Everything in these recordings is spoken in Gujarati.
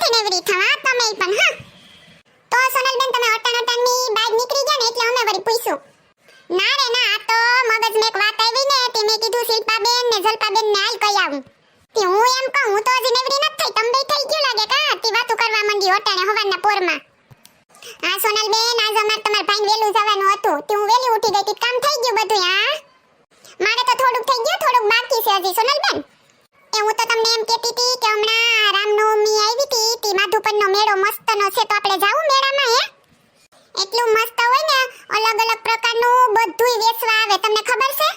નથી નેવરી થવા તમે પણ હા. તો સોનલબેન તમે અટાની બહાર નીકળી ગયા ને એટલે અમે વળી પૂછ્યું. ના રે ના, આ તો મગજમાં એક વાત આવી ને તે મેં કીધું શિલ્પાબેન ને જલપાબેન ને હાલ કહી આવું. તે હું એમ કહું હું તો હજી નેવરી નથી થઈ, તમે બે થઈ ગયું લાગે કા તે વાતો કરવા માંડી અટાણે હવારના પોરમાં. હા સોનલબેન, આજ અમાર તમાર ભાઈને વેલું જવાનું હતું તે હું વેલી ઉઠી ગઈ, કામ થઈ ગયું બધું. હા મારે તો થોડુંક થઈ ગયું, થોડુંક બાકી છે હજી સોનલબેન. એ હું તો તમને એમ કહેતી હતી કે હમણાં રામનવમી આવી હતી તે માધુપરનો મેળો મસ્તનો છે તો આપણે જાવું મેળામાં. હે એટલું મસ્ત હોય ને, અલગ અલગ પ્રકારનું બધુંય વેચવા આવે, તમને ખબર છે?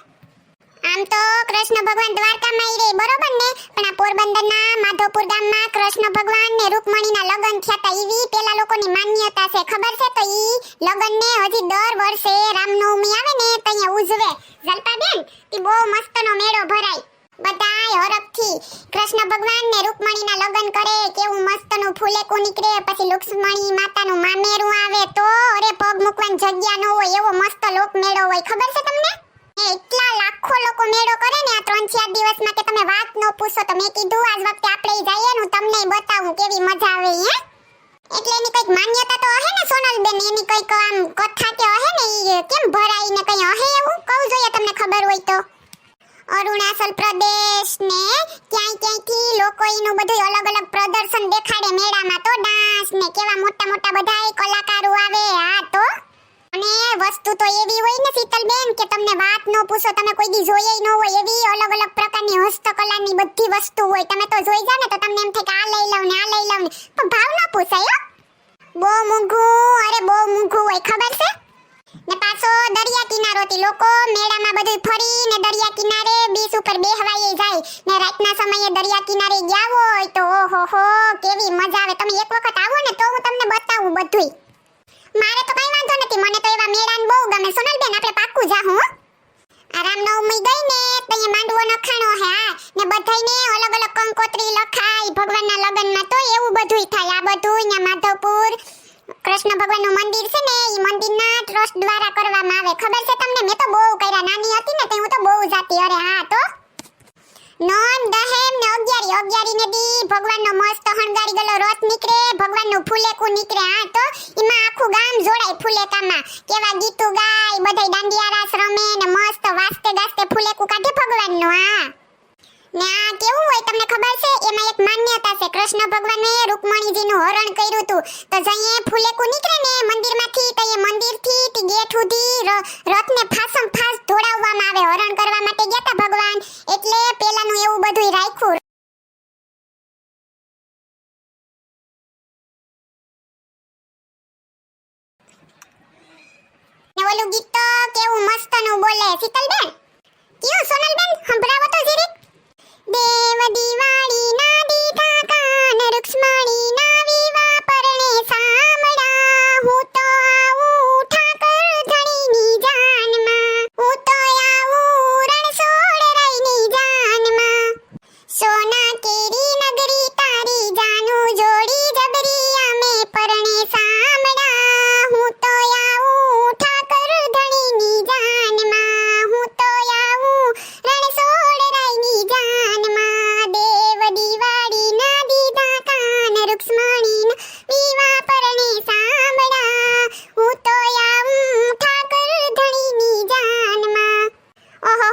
આમ તો કૃષ્ણ ભગવાન દ્વારકામાં ઈ રે બરોબર ને, પણ આ પોરબંદરના માધવપુર ગામમાં કૃષ્ણ ભગવાન ને રૂકમણીના લગ્ન થયા હતા એવી પેલા લોકોની માન્યતા છે, ખબર છે? તો ઈ લગ્નને હજી દર વર્ષે રામનવમી આવે ને તઅહીંયા ઉજવે જલપાબેન. ઈ બહુ મસ્તનો મેળો ભરાય, બધાય હરખથી કૃષ્ણ ભગવાન ને રૂકમણીના લગ્ન કરે, કેવું મસ્તનું ફૂલેકું નીકળે, પછી લક્ષ્મણી માતાનું મામેરું આવે તો અરે પગ મૂકવાની જગ્યા ન હોય એવો મસ્ત લોક મેળો હોય, ખબર છે તમને? એટલા લાખો લોકો મેળો કરે ને આ 3-4 દિવસમાં કે તમે વાત ન પૂછો. તો મેં કીધું આજ વખતે આપણે જઈએ ને તમને બતાવું કેવી મજા આવે. હે એટલે એની કઈક માન્યતા તો હે ને સોનલબેન, એની કઈક આમ કથા કે હે ને ઈ કેમ ભરાઈ ને કઈ હે એવું કહું જોઈએ તમને ખબર હોય તો. અરુણાચલ પ્રદેશ ને ક્યાંયથી લોકો એનું બધું અલગ અલગ પ્રદર્શન દેખાડે મેળામાં, તો ડાન્સ ને કેવા મોટા મોટા બધાય કલાકારો આવે. હા તો અને વસ્તુ તો એવી હોય ને શીતલબેન કે તમને વાત ન પૂછો, તમે કોઈ દી જોઈ ન હોય એવી અલગ અલગ પ્રકારની હસ્તકલાની બધી વસ્તુ હોય. તમે તો જોઈ જાવ ને તો તમને એમ થાય કે આ લઈ લઉં ને આ લઈ લઉં ને, પણ ભાવ ન પૂછાય. બહુ મૂંઘું, અરે બહુ મૂંઘું હોય, ખબર છે? ને પાછો દરિયા કિનારોથી લોકો મેળામાં બધું ફરી ને દરિયા કિનારે બીચ ઉપર બેહવાય જાય ને રાતના સમયે દરિયા કિનારે ગયા હોય તો ઓહો કેવી મજા આવે. તમે એક વખત આવો ને તો હું તમને બતાવું બધુંય. મારે તો કઈ વાંધો નથી, મને તો એવા મેળાને બહુ ગમે સોનલબેન, આપણે પાક્કું જાહું. આ રામનવમી ગઈ ને તઈએ માંડવો નખાણો હે ને બધાયને અલગ અલગ કંકોત્રી લખાય ભગવાનના લગનમાં, તો એવું બધુંય થાય. આ બધું અહીંયા માધવપુર કૃષ્ણ ભગવાનનું મંદિર છે ને ઈ મંદિરના ટ્રસ્ટ દ્વારા કરવામાં આવે, ખબર છે તમને? મેં તો બહુ કર્યા, નાની હતી ને તે હું તો બહુ જાતી. અરે હા તો નોમ દહેમ ને અગિયારી ને દી ભગવાનનો મસ્ત હણગારી ગયેલો રથ નીકળે, ભગવાનનું ફૂલેકું નીકળે. હા તો એમાં આખું ગામ જોડાય ફૂલેકામાં, કેવા ગીતો ગાય, બધાય દાંડિયા રાસ રમે ને મસ્ત વાસ્તે ગાસ્તે ફૂલેકું કાઢે ભગવાનનું. હા ને આ કેવું હોય તમને ખબર છે? એમાં એક માન્યતા છે, કૃષ્ણ ભગવાને રૂકમણીજીનું હરણ કર્યું હતું તો જઈએ ફૂલેકું નીકળે ને મંદિરમાંથી તો એ મંદિરથી તે ગેટ સુધી રથને ફાસમ ફાસ દોડાવવામાં આવે, હરણ કરવા માટે ગયા હતા ભગવાન, એટલે પેલાનું એવું બધું રાખ્યું. ને ઓલું ગીત તો કેવું મસ્તનું બોલે શીતલબેન. કયું સોનલબેન સંભળાવો તો જીરીક. દેવ દિવાળી ના દીધા કાન, રૂક્ષ્મણી ના વિવાહ પરણે સાંભળા, હું તો આવું ઠાકર ધણીની જાનમાં, હું તો આવું રણછોડ રાયની જાનમાં, સોના કેરી નગરી તારી જાનું જોડી જબરી અમે પરણે સાંભળા, હું તો આવું ઠાકર ધણીની જાનમાં, હું તો આવું રણછોડ રાયની જાનમાં, દેવ દિવાળી ના દીધા કાન, રૂક્ષ્મણી વિવાહ પરણે સાંભળા, હું તો આવું ઠાકર ધણીની જાનમાં. ઓહો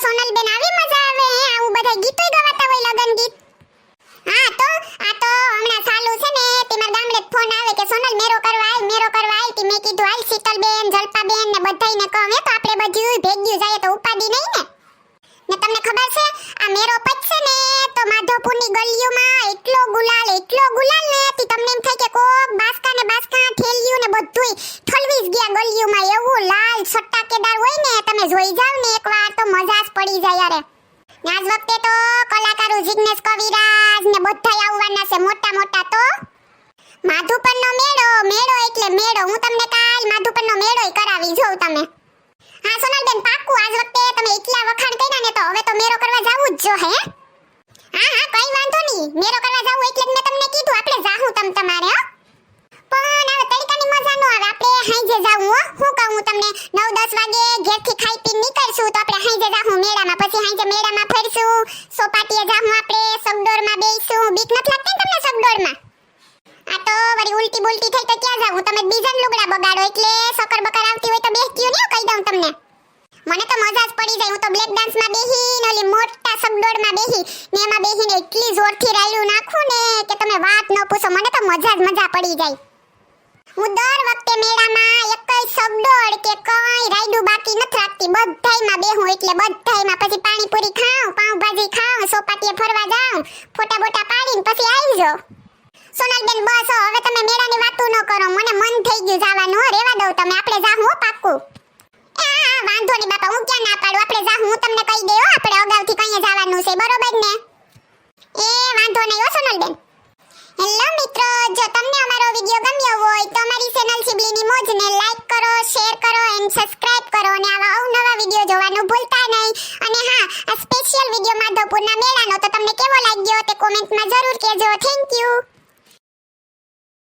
સોનલબેન આવી મજા આવે, આવું બધા ગીતોય ગવાતા હોય લગન ગીત. હા તો આ તો હમણાં ચાલુ છે ને તેમાં ગામડે ફોન આવે કે સોનલ મેરો કરવા આય કે મેં કીધું હાલ શીતલબેન જલપાબેન ને બધાયને કહું તો આપણે બધું ભેગ્યું જાય તો ઉપાડી નહીં ને. ને તમને ખબર છે આ મેરો પતશે ને તો માધવપુરની ગલીઓમાં એટલો ગુલાલ ને તી તમને એમ થાય કે કોક બાસકા ઠેલિયું ને બધુંય ઠલવી જ ગયા ગલીઓમાં, એવું લાલ સટ્ટાકેદાર હોય ને તમે જોઈ જાવ ને એકવાર તો મજા જ પડી જાય. યાર ને આજ વખતે તો કલાકારો જિગ્નેશ કવિરાજ ને બધાય આવવાના છે મોટા મોટા. તો માધુપરનો મેળો એટલે મેળો, હું તમને કાલ માધુપરનો મેળોય કરાવી જોઉં તમે. હા સોનલબેન પાક્કું, આજ વખતે તમે એટલા વખાણ કર્યા ને તો હવે તો મેળો કરવા જાવું જ જો હે. હા કઈ વાંધો નહીં, મેળો કરવા જાવું એટલે જ મેં તમને કીધું આપણે જાહું તમારે. પણ હવે તડકાની મજા ન આવે, આપણે હાંજે જાવું. હું કહું તમને 9-10 વાગે ઘરેથી ખાઈ પીને નીકળશું તો આપણે હાંજે જાહું મેળામાં, પછી હાંજે મેળામાં ફરશું, સોપાટીએ જાહું, આપણે સગડોળમાં બેસશું. બીક નથી લાગતી ને તમને સગડોળમાં? આ તો વળી ઉલટી બોલટી થઈ તો ક્યાં જાવું? તમે બીજાને લુગડા બગાડો એટલે સકર બકર આવતી હોય તો બેસતીઓ ને કહી દઉં તમને. મને તો મજા જ પડી જાય. હું તો બ્લેક ડાન્સમાં બેહીને ઓલી મોટા સગડોળમાં બેહી ને એમાં બેહીને એટલી જોરથી રાયલું નાખું ને કે તમે વાત ન પૂછો. મને તો મજા જ મજા પડી જાય. હું દર વખતે મેળામાં એકય સગડોળ કે કઈ રાયડું બાકી નથી રાખતી. બધાયમાં બેહું એટલે બધાયમાં. પછી પાણીપુરી ખાઉં, પાઉંભાજી ખાઉં, સોપાટીએ ફરવા જાઉં, ફોટા બોટા પાડીને પછી આવી જાઉં. સોનલબેન બસ હવે તમે મેળાની વાતું ન કરો. મને મન થઈ ગયું જવાનું. રેવા દઉં તમે. આપણે જાહું હો પાક્કું. વાંધો નહીં બાપા, હું ક્યાં ના પાડું. આપણે જાહું, હું તમને કહી દઉં. આપણે અગાઉથી કઈએ જવાનું છે, બરોબર ને? એ વાંધો નહીં હો સોનલબેન. હેલો મિત્રો, જો તમને અમારો વિડિયો ગમ્યો હોય તો અમારી ચેનલ શિબલીની મોજને લાઈક કરો, શેર કરો એન્ડ સબસ્ક્રાઇબ કરો અને આવા અવનવા વિડિયો જોવાનું ભૂલતા નહીં. અને હા, આ સ્પેશિયલ વિડિયો માધવપુરના મેળાનો તો તમને કેવો લાગ્યો તે કોમેન્ટમાં જરૂર કહેજો. Thank you.